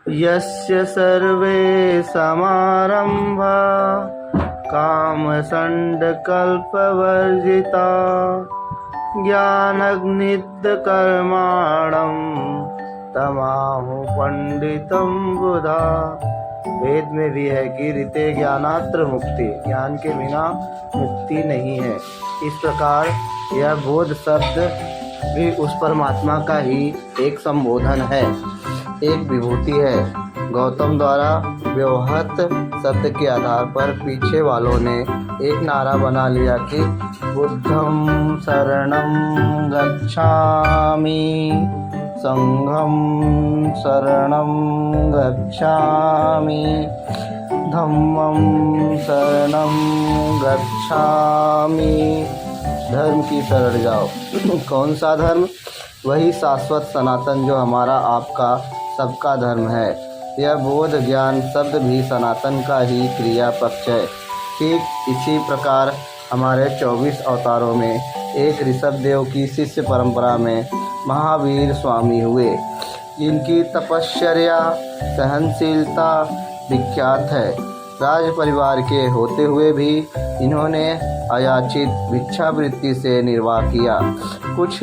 यस्य सर्वे समारंभा कामसण्डकल्पवर्जिता ज्ञानग्निदकर्माणं तमाहु पंडितं बुधा। वेद में भी है कि ऋते ज्ञानात्र मुक्ति, ज्ञान के बिना मुक्ति नहीं है। इस प्रकार यह बोध शब्द भी उस परमात्मा का ही एक संबोधन है, एक विभूति है। गौतम द्वारा व्यवहत शब्द के आधार पर पीछे वालों ने एक नारा बना लिया कि बुद्धं शरणं गच्छामि, संघं शरणं गच्छामि, धम्मं शरणं गच्छामि। धर्म की शरण जाओ। कौन सा धर्म? वही शाश्वत सनातन जो हमारा आपका सबका धर्म है। यह बोध ज्ञान शब्द भी सनातन का ही क्रिया पक्ष है। ठीक इसी प्रकार हमारे 24 अवतारों में एक ऋषभ देव की शिष्य परंपरा में महावीर स्वामी हुए, जिनकी तपश्चर्या सहनशीलता विख्यात है। राज परिवार के होते हुए भी इन्होंने अयाचित भिक्षावृत्ति से निर्वाह किया। कुछ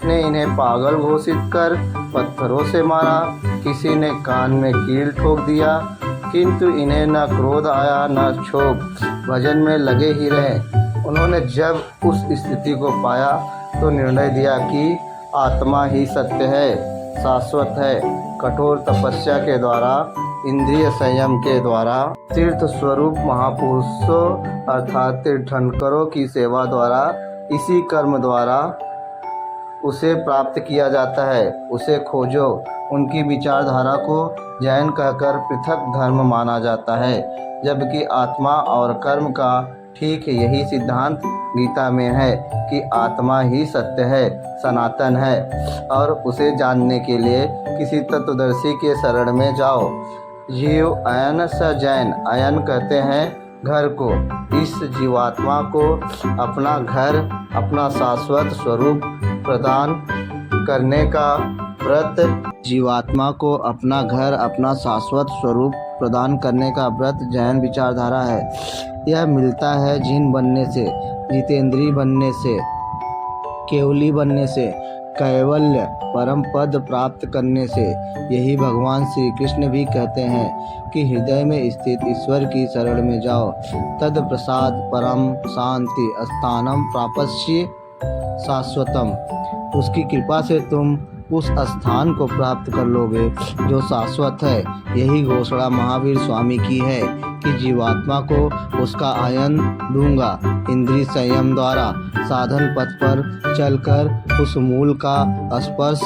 ने इन्हें पागल घोषित कर पत्थरों से मारा, किसी ने कान में कील ठोक दिया, किंतु इन्हें न क्रोध आया न क्षोभ, भजन में लगे ही रहे। उन्होंने जब उस स्थिति को पाया तो निर्णय दिया कि आत्मा ही सत्य है, शाश्वत है। कठोर तपस्या के द्वारा, इंद्रिय संयम के द्वारा, तीर्थ स्वरूप महापुरुषों अर्थात तीर्थंकरों की सेवा द्वारा, इसी कर्म द्वारा उसे प्राप्त किया जाता है। उसे खोजो। उनकी विचारधारा को जैन कहकर पृथक धर्म माना जाता है, जबकि आत्मा और कर्म का ठीक यही सिद्धांत गीता में है कि आत्मा ही सत्य है, सनातन है, और उसे जानने के लिए किसी तत्वदर्शी के शरण में जाओ। जीव अयन स जैन। अयन कहते हैं घर को। इस जीवात्मा को अपना घर, अपना शाश्वत स्वरूप प्रदान करने का व्रत, जीवात्मा को अपना घर, अपना शाश्वत स्वरूप प्रदान करने का व्रत जैन विचारधारा है। यह मिलता है जिन बनने से, जितेंद्रीय बनने से, केवली बनने से, कैवल्य परम पद प्राप्त करने से। यही भगवान श्री कृष्ण भी कहते हैं कि हृदय में स्थित ईश्वर की शरण में जाओ, तद प्रसाद परम शांति स्थानम प्राप्स्य शाश्वतम। उसकी कृपा से तुम उस स्थान को प्राप्त कर लोगे जो शाश्वत है। यही घोषणा महावीर स्वामी की है कि जीवात्मा को उसका आयन दूंगा। इंद्रिय संयम द्वारा साधन पथ पर चलकर उस मूल का स्पर्श,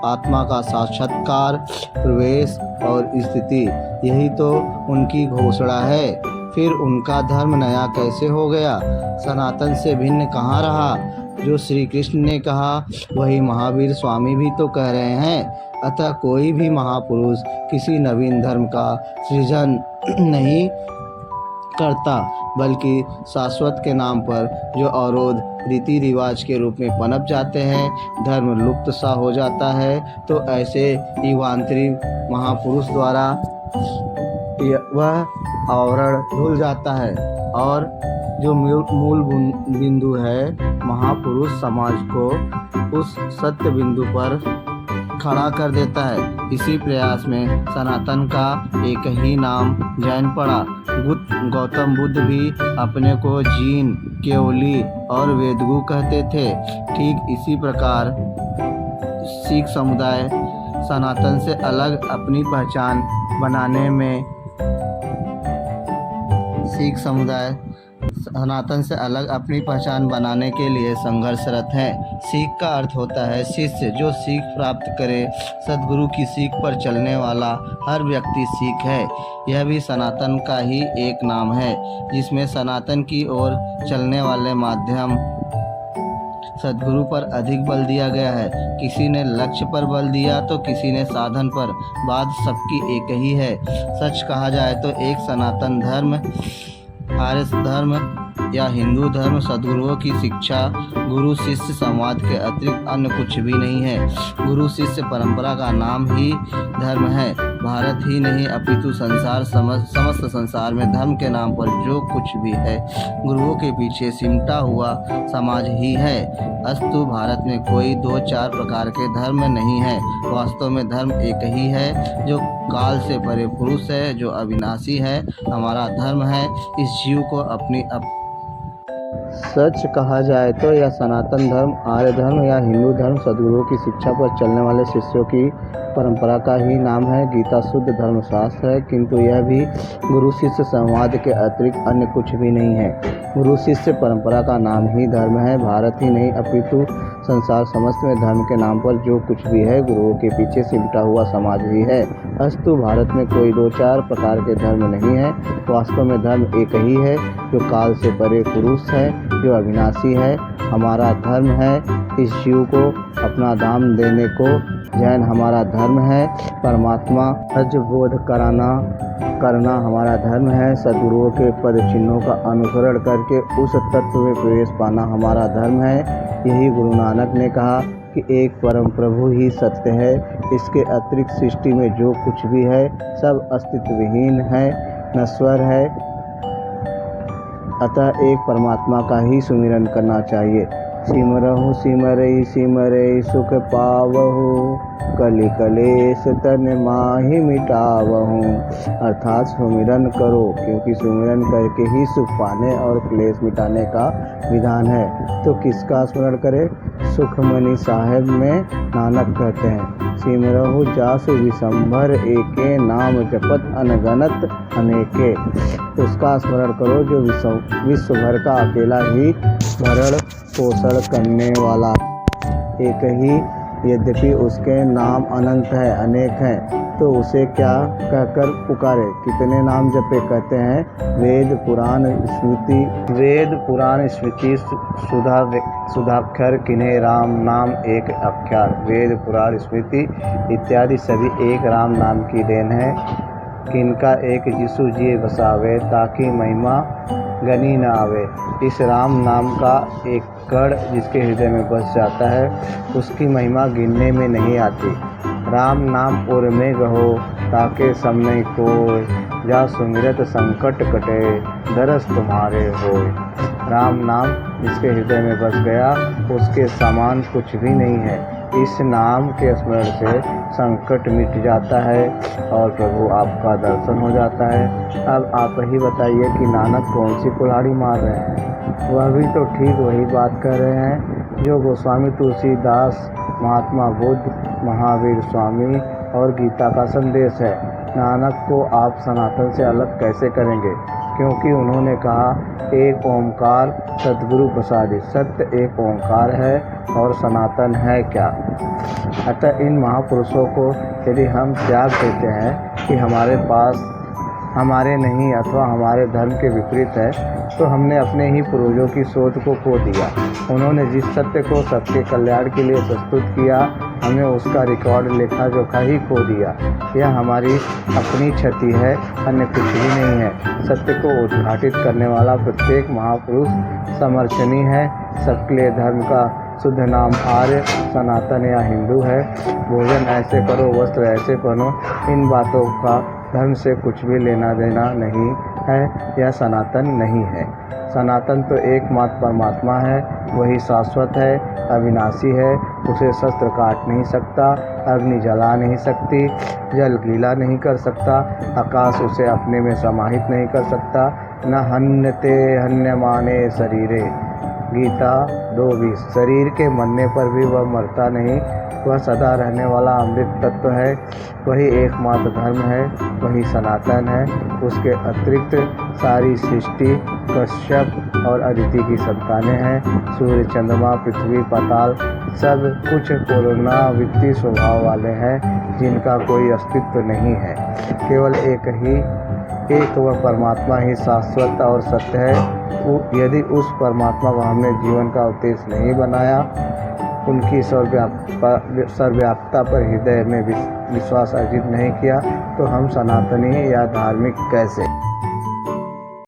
आत्मा का साक्षात्कार, प्रवेश और स्थिति, यही तो उनकी घोषणा है। फिर उनका धर्म नया कैसे हो गया? सनातन से भिन्न कहाँ रहा? जो श्री कृष्ण ने कहा वही महावीर स्वामी भी तो कह रहे हैं। अतः कोई भी महापुरुष किसी नवीन धर्म का सृजन नहीं करता, बल्कि शाश्वत के नाम पर जो अवरोध रीति रिवाज के रूप में पनप जाते हैं, धर्म लुप्त सा हो जाता है। तो ऐसे युगांतरिक महापुरुष द्वारा वह आवरण धुल जाता है और जो मूल बिंदु है, महापुरुष समाज को उस सत्य बिंदु पर खड़ा कर देता है। इसी प्रयास में सनातन का एक ही नाम जैन पड़ा। गौतम बुद्ध भी अपने को जीन, केवली और वेदगु कहते थे। ठीक इसी प्रकार सिख समुदाय सनातन से अलग अपनी पहचान बनाने में सनातन से अलग अपनी पहचान बनाने के लिए संघर्षरत है। सीख का अर्थ होता है शिष्य। जो सीख प्राप्त करे, सद्गुरु की सीख पर चलने वाला हर व्यक्ति सीख है। यह भी सनातन का ही एक नाम है, जिसमें सनातन की ओर चलने वाले माध्यम सद्गुरु पर अधिक बल दिया गया है। किसी ने लक्ष्य पर बल दिया तो किसी ने साधन पर। बात सबकी एक ही है। सच कहा जाए तो एक सनातन धर्म, आर्य धर्म या हिंदू धर्म सद्गुरुओं की शिक्षा, गुरु शिष्य संवाद के अतिरिक्त अन्य कुछ भी नहीं है। गुरु शिष्य परंपरा का नाम ही धर्म है। भारत ही नहीं अपितु समस्त संसार में धर्म के नाम पर जो कुछ भी है गुरुओं के पीछे सिमटा हुआ समाज ही है। अस्तु भारत में कोई 2-4 प्रकार के धर्म नहीं है। वास्तव में धर्म एक ही है जो काल से परे पुरुष है, जो अविनाशी है, हमारा धर्म है। इस जीव को अपनी सच कहा जाए तो यह सनातन धर्म, आर्य धर्म या हिंदू धर्म सद्गुरुओं की शिक्षा पर चलने वाले शिष्यों की परंपरा का ही नाम है। गीता शुद्ध धर्मशास्त्र है, किंतु यह भी गुरु शिष्य संवाद के अतिरिक्त अन्य कुछ भी नहीं है। गुरु शिष्य परंपरा का नाम ही धर्म है। भारत ही नहीं अपितु संसार समस्त में धर्म के नाम पर जो कुछ भी है गुरुओं के पीछे सिमटा हुआ समाज ही है। अस्तु भारत में कोई 2-4 प्रकार के धर्म नहीं है। वास्तव में धर्म एक ही है जो काल से परे पुरुष है, जो अविनाशी है, हमारा धर्म है। इस जीव को अपना धाम देने को जैन हमारा धर्म है। परमात्मा सच बोध करना हमारा धर्म है। सद्गुरुओं के पद चिन्हों का अनुसरण करके उस तत्व में प्रवेश पाना हमारा धर्म है। यही गुरु नानक ने कहा कि एक परम प्रभु ही सत्य है। इसके अतिरिक्त सृष्टि में जो कुछ भी है सब अस्तित्वहीन है, नश्वर है। अतः एक परमात्मा का ही सुमिरन करना चाहिए। सिमरहु सिमरई सिमरई सुख पावहु, कलि कलेश तन माहि मिटावहु। अर्थात सुमिरन करो, क्योंकि सुमिरन करके ही सुख पाने और क्लेश मिटाने का विधान है। तो किसका स्मरण करें? सुखमणि साहेब में नानक कहते हैं, सिमरहु जासु विशंभर एके, नाम जपत अनगनत अनेके। उसका स्मरण करो जो विश्व भर का अकेला ही भरण पोषण करने वाला एक ही, यद्यपि उसके नाम अनंत है, अनेक हैं, तो उसे क्या कहकर पुकारे? कितने नाम जपे? कहते हैं वेद पुराण स्मृति सुधाक्षर किन्हें राम नाम एक अक्षर। वेद पुराण स्मृति इत्यादि सभी एक राम नाम की देन है, किनका एक जिसु जी बसावे, ताकि महिमा गनी न आवे। इस राम नाम का एक कण जिसके हृदय में बस जाता है, उसकी महिमा गिनने में नहीं आती। राम नाम उर में गहो, ताके सम नहीं कोय, जा सुमिरत संकट कटे, दरस तुम्हारे होय। राम नाम जिसके हृदय में बस गया, उसके समान कुछ भी नहीं है। इस नाम के स्मरण से संकट मिट जाता है और प्रभु आपका दर्शन हो जाता है। अब आप ही बताइए कि नानक कौन सी कुल्हाड़ी मार रहे हैं? वह भी तो ठीक वही बात कर रहे हैं जो गोस्वामी तुलसीदास, महात्मा बुद्ध, महावीर स्वामी और गीता का संदेश है। नानक को आप सनातन से अलग कैसे करेंगे? क्योंकि उन्होंने कहा एक ओंकार सद्गुरु प्रसादी। सत्य एक ओंकार है और सनातन है क्या? अतः इन महापुरुषों को यदि हम त्याग देते हैं कि हमारे पास हमारे नहीं अथवा हमारे धर्म के विपरीत है, तो हमने अपने ही पूर्वजों की सोच को खो दिया। उन्होंने जिस सत्य को सबके कल्याण के लिए प्रस्तुत किया, हमने उसका रिकॉर्ड लेखा जोखा ही खो दिया। यह हमारी अपनी क्षति है, अन्य कुछ भी नहीं है। सत्य को उद्घाटित करने वाला प्रत्येक महापुरुष समर्चनीय है। सबके लिए धर्म का शुद्ध नाम आर्य, सनातन या हिंदू है। भोजन ऐसे करो, वस्त्र ऐसे पहनो, इन बातों का धर्म से कुछ भी लेना देना नहीं है। यह सनातन नहीं है। सनातन तो एकमात्र परमात्मा है, वही शाश्वत है, अविनाशी है। उसे शस्त्र काट नहीं सकता, अग्नि जला नहीं सकती, जल गीला नहीं कर सकता, आकाश उसे अपने में समाहित नहीं कर सकता। न हन्यते हन्यमाने शरीरे, गीता 2:20। शरीर के मरने पर भी वह मरता नहीं, वह सदा रहने वाला अमृत तत्व है। वही एकमात्र धर्म है, वही सनातन है। उसके अतिरिक्त सारी सृष्टि कश्यप और अदिति की संतानें हैं। सूर्य, चंद्रमा, पृथ्वी, पाताल सब कुछ पुनरावृत्ति स्वभाव वाले हैं, जिनका कोई अस्तित्व नहीं है। केवल एक वह परमात्मा ही शाश्वत और सत्य है। यदि उस परमात्मा को हमने जीवन का उद्देश्य नहीं बनाया, उनकी सर्वव्यापकता पर हृदय में विश्वास अर्जित नहीं किया, तो हम सनातनी या धार्मिक कैसे?